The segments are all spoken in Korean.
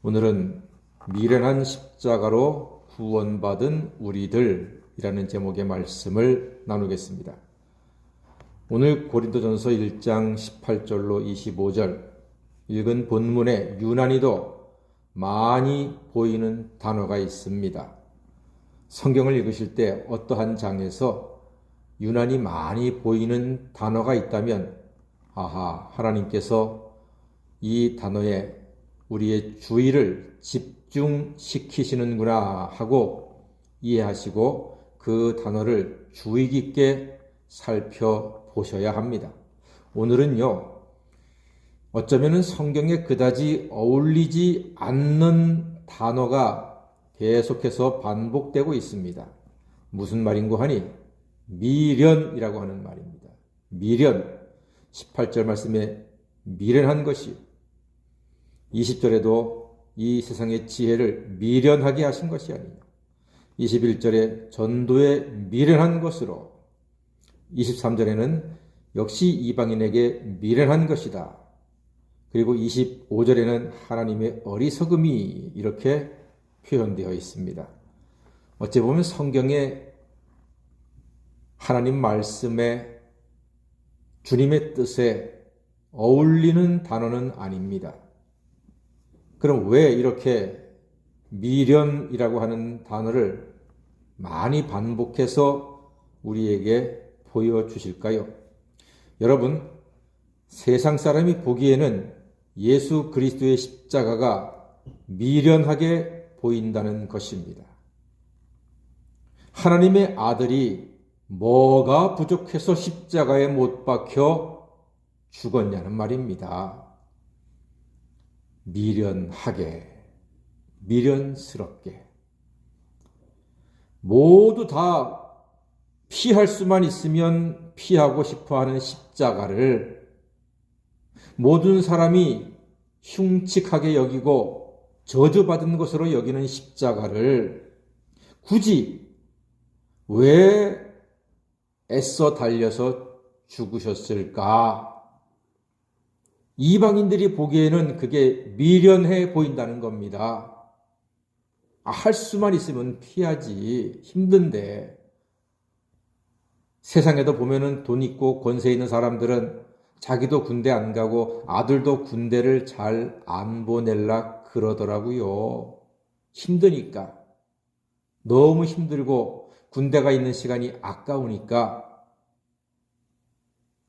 오늘은 미련한 십자가로 구원받은 우리들이라는 제목의 말씀을 나누겠습니다. 오늘 고린도전서 1장 18절로 25절 읽은 본문에 유난히도 많이 보이는 단어가 있습니다. 성경을 읽으실 때 어떠한 장에서 유난히 많이 보이는 단어가 있다면 하나님께서 이 단어에 우리의 주의를 집중시키시는구나 하고 이해하시고 그 단어를 주의 깊게 살펴보셔야 합니다. 오늘은요, 어쩌면 성경에 그다지 어울리지 않는 단어가 계속해서 반복되고 있습니다. 무슨 말인고 하니 미련이라고 하는 말입니다. 미련, 18절 말씀에 미련한 것이 20절에도 이 세상의 지혜를 미련하게 하신 것이 아니냐. 21절에 전도에 미련한 것으로 23절에는 역시 이방인에게 미련한 것이다. 그리고 25절에는 하나님의 어리석음이 이렇게 표현되어 있습니다. 어찌 보면 성경에 하나님 말씀에 주님의 뜻에 어울리는 단어는 아닙니다. 그럼 왜 이렇게 미련이라고 하는 단어를 많이 반복해서 우리에게 보여주실까요? 여러분, 세상 사람이 보기에는 예수 그리스도의 십자가가 미련하게 보인다는 것입니다. 하나님의 아들이 뭐가 부족해서 십자가에 못 박혀 죽었냐는 말입니다. 미련하게, 미련스럽게. 모두 다 피할 수만 있으면 피하고 싶어하는 십자가를 모든 사람이 흉측하게 여기고 저주받은 것으로 여기는 십자가를 굳이 왜 애써 달려서 죽으셨을까? 이방인들이 보기에는 그게 미련해 보인다는 겁니다. 할 수만 있으면 피하지. 힘든데. 세상에도 보면은 돈 있고 권세 있는 사람들은 자기도 군대 안 가고 아들도 군대를 잘 안 보낼라 그러더라고요. 힘드니까. 너무 힘들고 군대가 있는 시간이 아까우니까.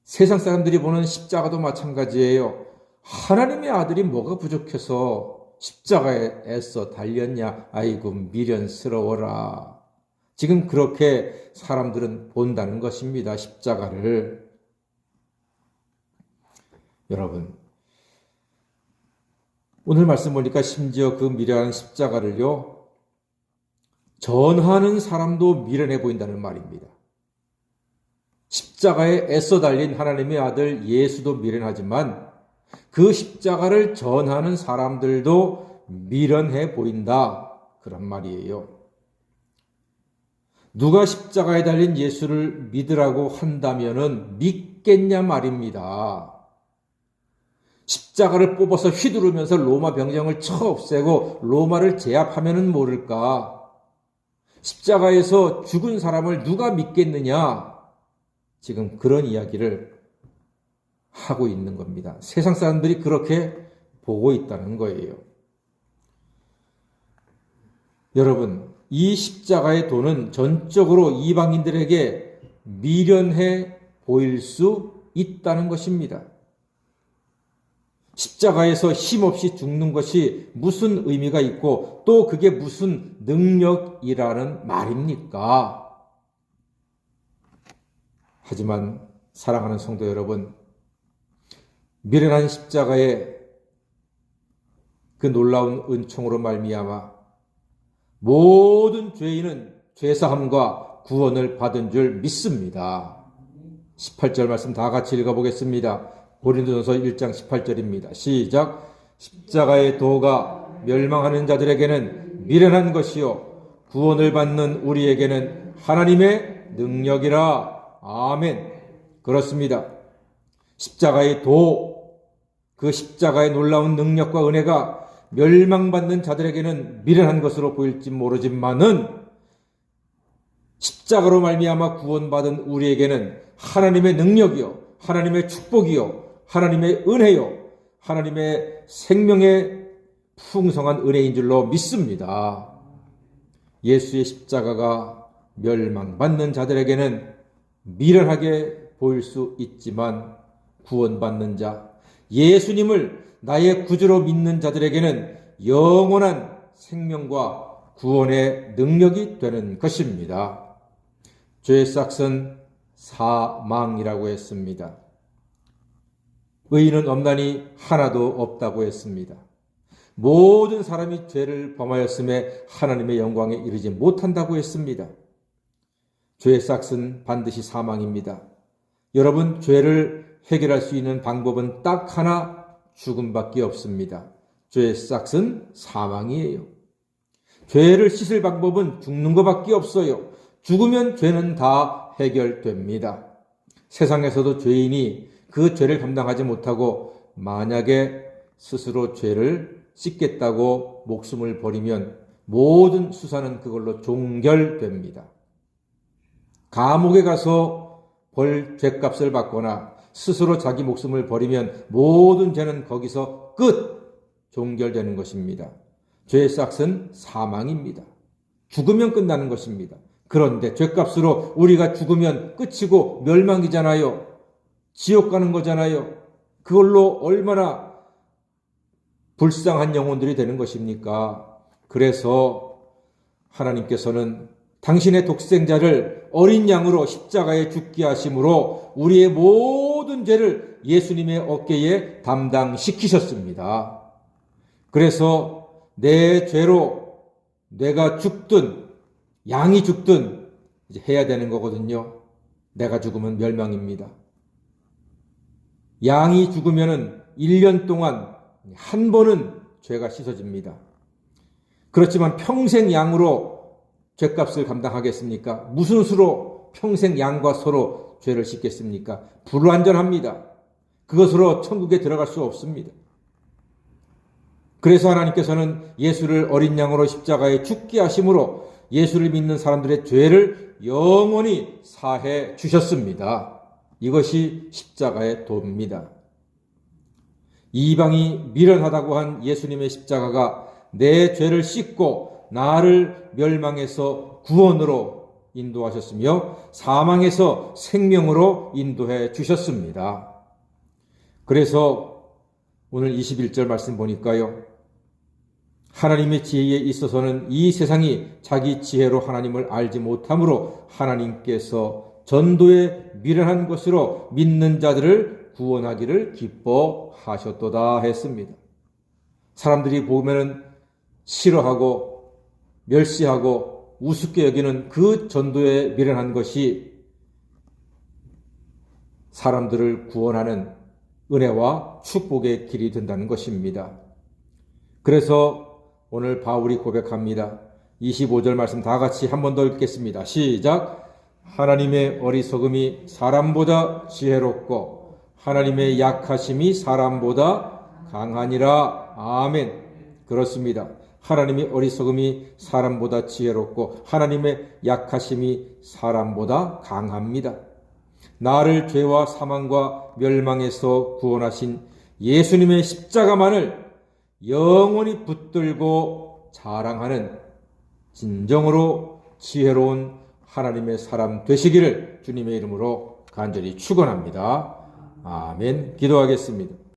세상 사람들이 보는 십자가도 마찬가지예요. 하나님의 아들이 뭐가 부족해서 십자가에 애써 달렸냐? 아이고 미련스러워라. 지금 그렇게 사람들은 본다는 것입니다. 십자가를. 여러분, 오늘 말씀 보니까 심지어 그 미련한 십자가를요, 전하는 사람도 미련해 보인다는 말입니다. 십자가에 애써 달린 하나님의 아들 예수도 미련하지만 그 십자가를 전하는 사람들도 미련해 보인다. 그런 말이에요. 누가 십자가에 달린 예수를 믿으라고 한다면은 믿겠냐 말입니다. 십자가를 뽑아서 휘두르면서 로마 병정을 쳐 없애고 로마를 제압하면은 모를까? 십자가에서 죽은 사람을 누가 믿겠느냐? 지금 그런 이야기를 하고 있는 겁니다. 세상 사람들이 그렇게 보고 있다는 거예요. 여러분, 이 십자가의 도는 전적으로 이방인들에게 미련해 보일 수 있다는 것입니다. 십자가에서 힘없이 죽는 것이 무슨 의미가 있고 또 그게 무슨 능력이라는 말입니까? 하지만 사랑하는 성도 여러분, 미련한 십자가의 그 놀라운 은총으로 말미암아 모든 죄인은 죄사함과 구원을 받은 줄 믿습니다. 18절 말씀 다 같이 읽어보겠습니다. 고린도전서 1장 18절입니다. 시작. 십자가의 도가 멸망하는 자들에게는 미련한 것이요 구원을 받는 우리에게는 하나님의 능력이라. 아멘. 그렇습니다. 십자가의 도, 그 십자가의 놀라운 능력과 은혜가 멸망받는 자들에게는 미련한 것으로 보일지 모르지만은 십자가로 말미암아 구원받은 우리에게는 하나님의 능력이요, 하나님의 축복이요, 하나님의 은혜요, 하나님의 생명의 풍성한 은혜인 줄로 믿습니다. 예수의 십자가가 멸망받는 자들에게는 미련하게 보일 수 있지만 구원받는 자, 예수님을 나의 구주로 믿는 자들에게는 영원한 생명과 구원의 능력이 되는 것입니다. 죄의 싹은 사망이라고 했습니다. 의인은 없나니 하나도 없다고 했습니다. 모든 사람이 죄를 범하였음에 하나님의 영광에 이르지 못한다고 했습니다. 죄의 싹은 반드시 사망입니다. 여러분, 죄를 해결할 수 있는 방법은 딱 하나, 죽음밖에 없습니다. 죄의 싹은 사망이에요. 죄를 씻을 방법은 죽는 것밖에 없어요. 죽으면 죄는 다 해결됩니다. 세상에서도 죄인이 그 죄를 감당하지 못하고 만약에 스스로 죄를 씻겠다고 목숨을 버리면 모든 수사는 그걸로 종결됩니다. 감옥에 가서 죄값을 받거나 스스로 자기 목숨을 버리면 모든 죄는 거기서 종결되는 것입니다. 죄의 싹은 사망입니다. 죽으면 끝나는 것입니다. 그런데 죄값으로 우리가 죽으면 끝이고 멸망이잖아요. 지옥 가는 거잖아요. 그걸로 얼마나 불쌍한 영혼들이 되는 것입니까? 그래서 하나님께서는 당신의 독생자를 어린 양으로 십자가에 죽게 하심으로 우리의 모든 죄를 예수님의 어깨에 담당시키셨습니다. 그래서 내 죄로 내가 죽든 양이 죽든 이제 해야 되는 거거든요. 내가 죽으면 멸망입니다. 양이 죽으면은 1년 동안 한 번은 죄가 씻어집니다. 그렇지만 평생 양으로 죄값을 감당하겠습니까? 무슨 수로 평생 양과 서로 죄를 씻겠습니까? 불완전합니다. 그것으로 천국에 들어갈 수 없습니다. 그래서 하나님께서는 예수를 어린 양으로 십자가에 죽게 하심으로 예수를 믿는 사람들의 죄를 영원히 사해 주셨습니다. 이것이 십자가의 도입니다. 이방이 미련하다고 한 예수님의 십자가가 내 죄를 씻고 나를 멸망에서 구원으로 인도하셨으며 사망에서 생명으로 인도해 주셨습니다. 그래서 오늘 21절 말씀 보니까요. 하나님의 지혜에 있어서는 이 세상이 자기 지혜로 하나님을 알지 못하므로 하나님께서 전도에 미련한 것으로 믿는 자들을 구원하기를 기뻐하셨도다 했습니다. 사람들이 보면은 싫어하고 멸시하고 우습게 여기는 그 전도에 미련한 것이 사람들을 구원하는 은혜와 축복의 길이 된다는 것입니다. 그래서 오늘 바울이 고백합니다. 25절 말씀 다 같이 한 번 더 읽겠습니다. 시작. 하나님의 어리석음이 사람보다 지혜롭고 하나님의 약하심이 사람보다 강하니라. 아멘. 그렇습니다. 하나님의 어리석음이 사람보다 지혜롭고 하나님의 약하심이 사람보다 강합니다. 나를 죄와 사망과 멸망에서 구원하신 예수님의 십자가만을 영원히 붙들고 자랑하는 진정으로 지혜로운 하나님의 사람 되시기를 주님의 이름으로 간절히 축원합니다. 아멘. 기도하겠습니다.